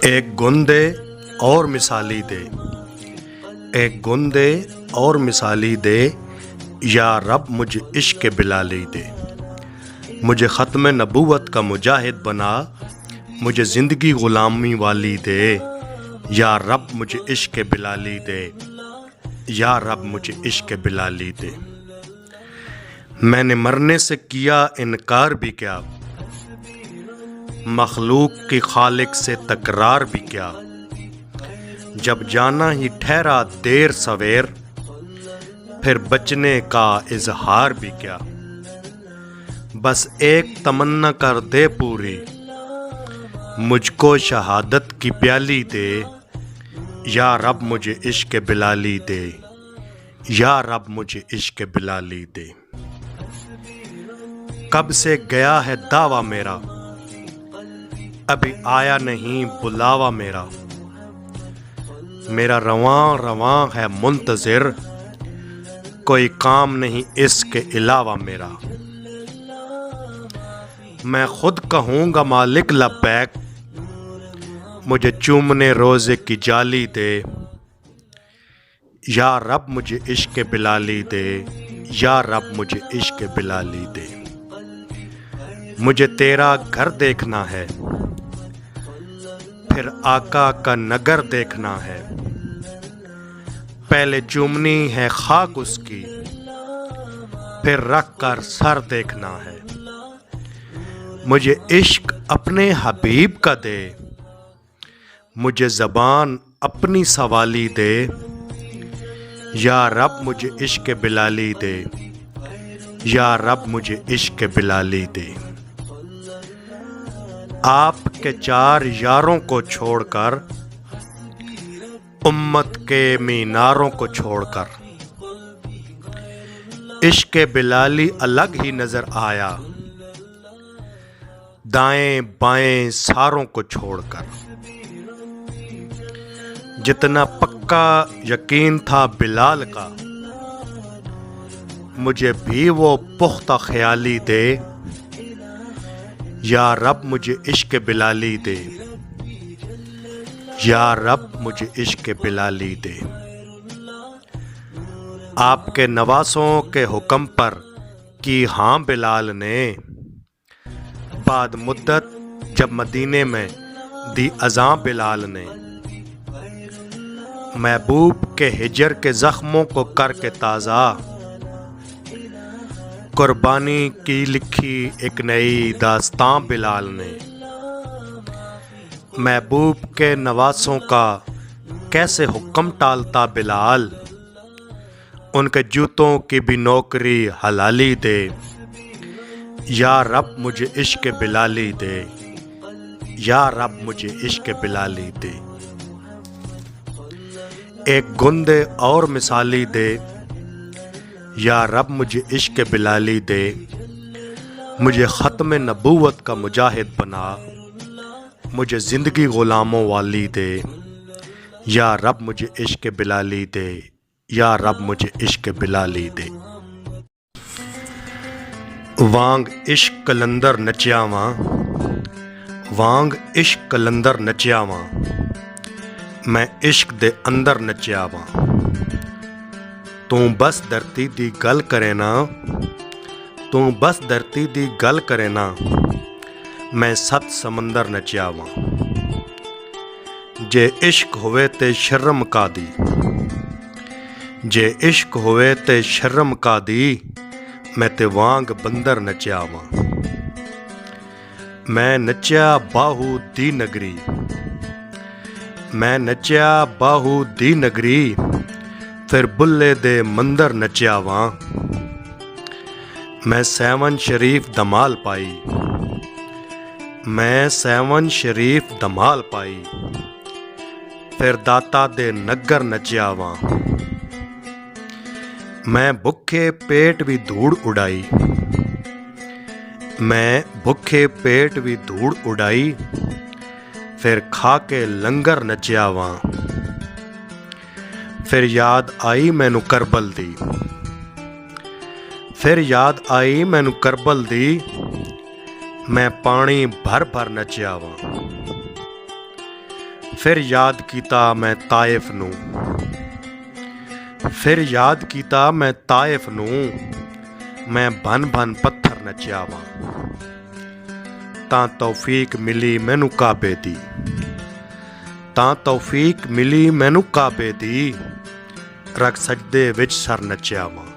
ایک گندے اور مثالی دے، ایک گندے اور مثالی دے، یا رب مجھے عشق بلالی دے۔ مجھے ختم نبوت کا مجاہد بنا، مجھے زندگی غلامی والی دے، یا رب مجھے عشق بلالی دے، یا رب مجھے عشق بلالی دے۔ میں نے مرنے سے کیا انکار بھی کیا، مخلوق کی خالق سے تکرار بھی کیا، جب جانا ہی ٹھہرا دیر سویر، پھر بچنے کا اظہار بھی کیا۔ بس ایک تمنا کر دے پوری، مجھ کو شہادت کی پیالی دے، یا رب مجھے عشق بلالی دے، یا رب مجھے عشق بلالی دے۔ کب سے گیا ہے دعویٰ میرا، ابھی آیا نہیں بلاوا میرا، میرا رواں رواں ہے منتظر، کوئی کام نہیں اس کے علاوہ میرا۔ میں خود کہوں گا مالک لبیک، مجھے چومنے روزے کی جالی دے، یا رب مجھے عشق بلالی دے، یا رب مجھے عشق بلالی دے۔ مجھے تیرا گھر دیکھنا ہے، پھر آقا کا نگر دیکھنا ہے، پہلے چومنی ہے خاک اس کی، پھر رکھ کر سر دیکھنا ہے۔ مجھے عشق اپنے حبیب کا دے، مجھے زبان اپنی سوالی دے، یا رب مجھے عشق بلالی دے، یا رب مجھے عشق بلالی دے۔ آپ کے چار یاروں کو چھوڑ کر، امت کے میناروں کو چھوڑ کر، عشق بلالی الگ ہی نظر آیا، دائیں بائیں ساروں کو چھوڑ کر۔ جتنا پکا یقین تھا بلال کا، مجھے بھی وہ پختہ خیالی دے، یا رب مجھے عشق بلالی دے، یا رب مجھے عشق بلالی دے۔ آپ کے نواسوں کے حکم پر کی ہاں بلال نے، بعد مدت جب مدینے میں دی اذاں بلال نے۔ محبوب کے ہجر کے زخموں کو کر کے تازہ، قربانی کی لکھی ایک نئی داستاں بلال نے۔ محبوب کے نواسوں کا کیسے حکم ٹالتا بلال، ان کے جوتوں کی بھی نوکری حلالی دے، یا رب مجھے عشق بلالی دے، یا رب مجھے عشق بلالی دے۔ ایک گندے اور مثالی دے، یا رب مجھے عشق بلالی دے۔ مجھے ختم نبوت کا مجاہد بنا، مجھے زندگی غلاموں والی دے، یا رب مجھے عشق بلالی دے، یا رب مجھے عشق بلالی دے۔ وانگ عشق کلندر نچیاواں، وانگ عشق کلندر نچیاواں، میں عشق دے اندر نچیاواں۔ توں بس دھرتی دی گل کرے نا، توں بس دھرتی دی گل کرے نا، میں ست سمندر نچیاواں۔ جے عشق ہوئے تے شرم کا دی، جے عشق ہوئے تے شرم کا دی، میں تے وانگ بندر نچیاواں۔ میں نچیا باہو دی نگری، میں نچیا باہو دی نگری، پھر بلے دے مندر نچیاواں۔ میں سیون شریف دمال پائی، میں سیون شریف دمال پائی، پھر داتا دے نگر نچیاواں۔ میں بھکھے پیٹ بھی دھوڑ اڑائی، میں بھکھے پیٹ بھی دھوڑ اڑائی، پھر کھا کے لنگر نچیاواں۔ پھر یاد آئی مینوں کربل دی، پھر یاد آئی مینوں کربل دی، میں پانی بھر بھر نچیاواں۔ ਫਿਰ ਯਾਦ ਕੀਤਾ ਮੈਂ ਤਾਇਫ ਨੂੰ, ਫਿਰ ਯਾਦ ਕੀਤਾ ਮੈਂ ਤਾਇਫ ਨੂੰ, ਮੈਂ ਬਨ ਬਨ ਪੱਥਰ ਨਚਿਆ ਵਾਂ। ਤਾਂ ਤੌਫੀਕ ਮਿਲੀ ਮੈਨੂੰ ਕਾਬੇ ਦੀ, ਤਾਂ ਤੌਫੀਕ ਮਿਲੀ ਮੈਨੂੰ ਕਾਬੇ ਦੀ, ਰਗ ਸਜਦੇ ਵਿੱਚ ਸਰ ਨਚਿਆ ਵਾਂ।